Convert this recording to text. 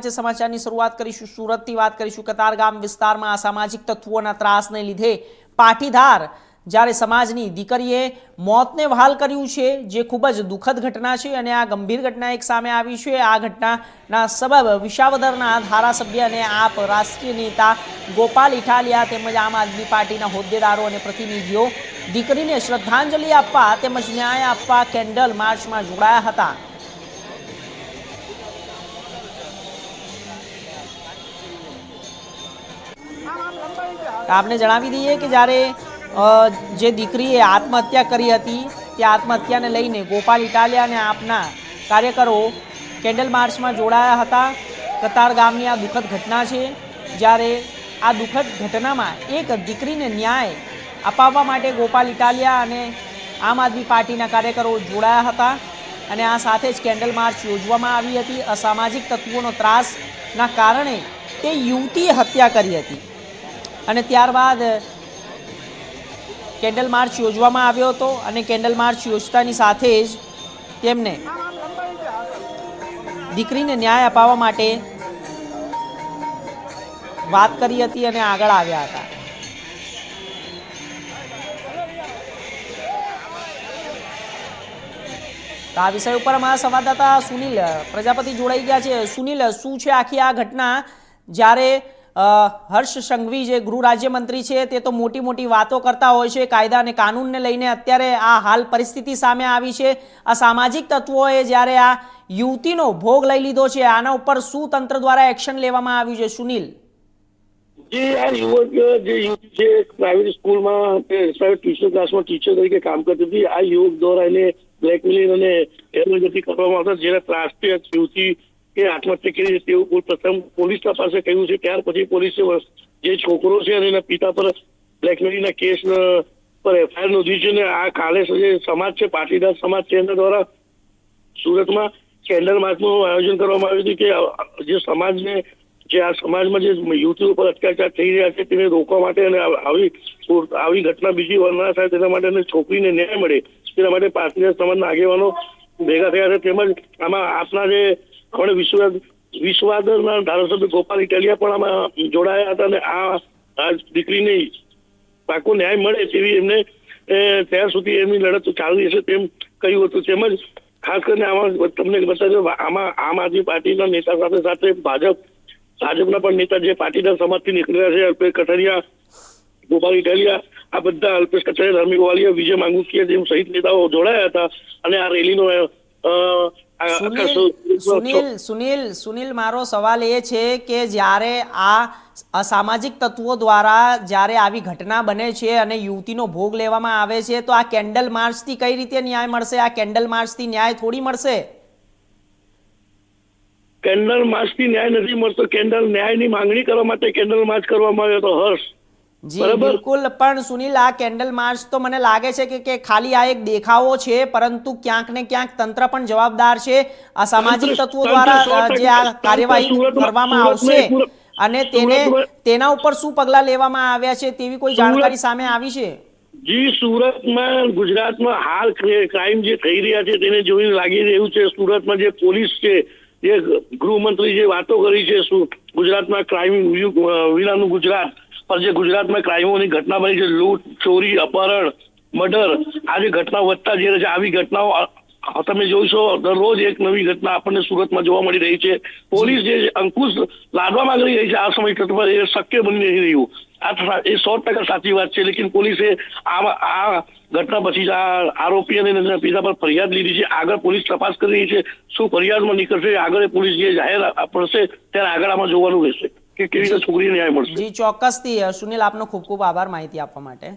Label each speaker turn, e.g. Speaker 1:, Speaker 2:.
Speaker 1: સમાચારની શરૂઆત કરીશું સુરતથી વાત કરીશું કતારગામ વિસ્તારમાં અસામાજિક તત્વોના ત્રાસને લીધે પાટીદાર જ્યારે સમાજની દીકરીએ મોતને વહાલ કર્યું છે જે ખૂબ જ દુઃખદ ઘટના છે અને આ ગંભીર ઘટના એક સામે આવી છે। આ ઘટનાના સબબ વિસાવદરના ધારાસભ્ય અને આપ રાષ્ટ્રીય નેતા ગોપાલ ઇટાલિયા તેમજ આમ આદમી પાર્ટીના હોદ્દેદારો અને પ્રતિનિધિઓ દીકરીને શ્રદ્ધાંજલિ આપવા તેમજ ન્યાય આપવા કેન્ડલ માર્ચમાં જોડાયા હતા। आपने जणावी दीए कि જ્યારે જે દીકરીએ આત્મહત્યા કરી હતી તે આત્મહત્યાને લઈને ગોપાલ ઇટાલિયા અને આપના કાર્યકરો કેન્ડલ માર્ચમાં જોડાયા હતા। કતારગામની આ દુઃખદ ઘટના છે જ્યારે આ દુઃખદ ઘટનામાં એક દીકરીને ન્યાય અપાવવા માટે ગોપાલ ઇટાલિયા અને આમ આદમી પાર્ટીના કાર્યકરો જોડાયા હતા અને આ સાથે જ કેન્ડલ માર્ચ યોજવામાં આવી હતી। અસામાજિક તત્વોનો ત્રાસના કારણે તે યુવતીએ હત્યા કરી હતી અને ત્યારબાદ કેન્ડલ માર્ચ યોજવામાં આવ્યો હતો અને કેન્ડલ માર્ચ યોજતાની સાથે જ તેમને દીકરીને ન્યાય અપાવવા માટે વાત કરી હતી અને આગળ આવ્યા હતા। તો આ વિષય ઉપર અમારા સંવાદદાતા સુનિલ પ્રજાપતિ જોડાઈ ગયા છે। સુનિલ, શું છે આખી આ ઘટના? જ્યારે હર્ષ સંઘવી જે ગૃહ રાજ્યમંત્રી છે તે તો મોટી મોટી વાતો કરતા હોય છે કાયદા અને કાનૂનને લઈને, અત્યારે આ હાલ પરિસ્થિતિ સામે આવી છે। આ સામાજિક તત્વોએ જ્યારે આ યુવતીનો ભોગ લઈ લીધો છે, આના ઉપર શું તંત્ર દ્વારા એક્શન લેવામાં આવ્યું છે? સુનિલ
Speaker 2: જી, આ યુવક જે યુવતી છે પ્રાઇવેટ સ્કૂલમાં પ્રાઇવેટ ટ્યુશન ક્લાસમાં ટીચર તરીકે કામ કરતી હતી। આ યુવક દ્વારા એને બ્લેકમેલિંગ અને હેરાનગતિ કરવામાં આવતા જેના ત્રાસથી યુવતી કે આત્મહત્યા કરી તેવું પ્રથમ પોલીસ તપાસે કહ્યું છે। ત્યાર પછી પોલીસે જે છોકરો છે અને એના પિતા પર બ્લેકમેલિંગના કેસ પર એફઆઈઆર નોંધી છે અને આ કાલે જે સમાજ છે પાટીદાર સમાજ છે એના દ્વારા સુરતમાં કેન્ડલ માર્ચનું આયોજન કરવામાં આવ્યું હતું કે જે સમાજને જે આ સમાજમાં જે યુવતીઓ પર અત્યાચાર થઈ રહ્યા છે તેને રોકવા માટે અને આવી ઘટના બીજી વાર ના થાય તેના માટે અને છોકરીને ન્યાય મળે તેના માટે પાટીદાર સમાજના આગેવાનો ભેગા થયા છે। તેમજ આમાં આપના જે વિશ્વાદરના ધારાસભ્ય ગોપાલ ઇટાલિયા પણ આમાં જોડાયા હતા અને આ દીકરીને પાકો ન્યાય મળે તેવી એમને ત્યાર સુધી એમની લડત ચાલુ હશે તેમ કહ્યું હતું। તેમજ ખાસ કરીને આમાં તમને બતાવ્યું આમાં આમ આદમી પાર્ટીના નેતા સાથે સાથે ભાજપના પણ નેતા જે પાટીદાર સમાજથી નીકળ્યા છે, અલ્પેશ કથિરિયા, ગોપાલ ઇટાલિયા, આ બધા અલ્પેશ કથિરિયા, ધર્મિક વાલિયા, વિજય માંગુકિયા જેમ સહિત નેતાઓ જોડાયા હતા અને આ રેલીનો
Speaker 1: સુનિલ, મારો સવાલ એ છે કે જ્યારે આ અસામાજિક તત્વો દ્વારા જ્યારે આવી ઘટના બને છે અને યુવતીનો ભોગ લેવામાં આવે છે તો આ કેન્ડલ માર્ચથી કઈ રીતે ન્યાય મળશે? આ કેન્ડલ માર્ચથી ન્યાય થોડી મળશે।
Speaker 2: કેન્ડલ માર્ચથી ન્યાય નથી મળતો। કેન્ડલ ન્યાયની માંગણી કરવા માટે કેન્ડલ માર્ચ કરવામાં આવ્યો હતો હર્ષ।
Speaker 1: જી બિલકુલ, પણ સુનિલ, આ કેન્ડલ માર્ચ તો મને લાગે છે કે ખાલી આ એક દેખાવો છે, પરંતુ ક્યાંક ને ક્યાંક તંત્ર પણ જવાબદાર છે। આ સામાજિક તત્વો દ્વારા જે આ કાર્યવાહી કરવામાં આવશે અને તેના ઉપર શું પગલાં લેવામાં આવ્યા છે તેવી કોઈ જાણકારી સામે આવી છે?
Speaker 2: જી, સુરતમાં ગુજરાતમાં હાલ ક્રાઇમ જે થઈ રહ્યા છે તેને જોઈને લાગી રહ્યું છે સુરતમાં જે પોલીસ છે, જે ગૃહમંત્રી જે વાતો કરી છે ગુજરાતમાં ક્રાઇમ વિનાનું ગુજરાત, પર જે ગુજરાતમાં ક્રાઇમોની ઘટના બની છે, લૂંટ, ચોરી, અપહરણ, મર્ડર, આ જે ઘટના વધતા જઈ રહી છે, આવી ઘટનાઓ તમે જોઈશો દરરોજ એક નવી ઘટના આપણને સુરતમાં જોવા મળી રહી છે। પોલીસ જે અંકુશ લાદવા માંગી રહી છે આ સમય તત્વ એ શક્ય બની નથી રહ્યું। આ એ 100% સાચી વાત છે, લેકિન પોલીસે આ ઘટના પછી આરોપી અને એના પિતા પર ફરિયાદ લીધી છે। આગળ પોલીસ તપાસ કરી રહી છે, શું ફરિયાદમાં નીકળશે આગળ પોલીસ જે જાહેર પડશે ત્યારે આગળ આમાં જોવાનું રહેશે કે કેવી રીતે છોકરીને ન્યાય મળશે।
Speaker 1: જી ચોક્કસથી સુનિલ, આપનો ખૂબ ખૂબ આભાર માહિતી આપવા માટે।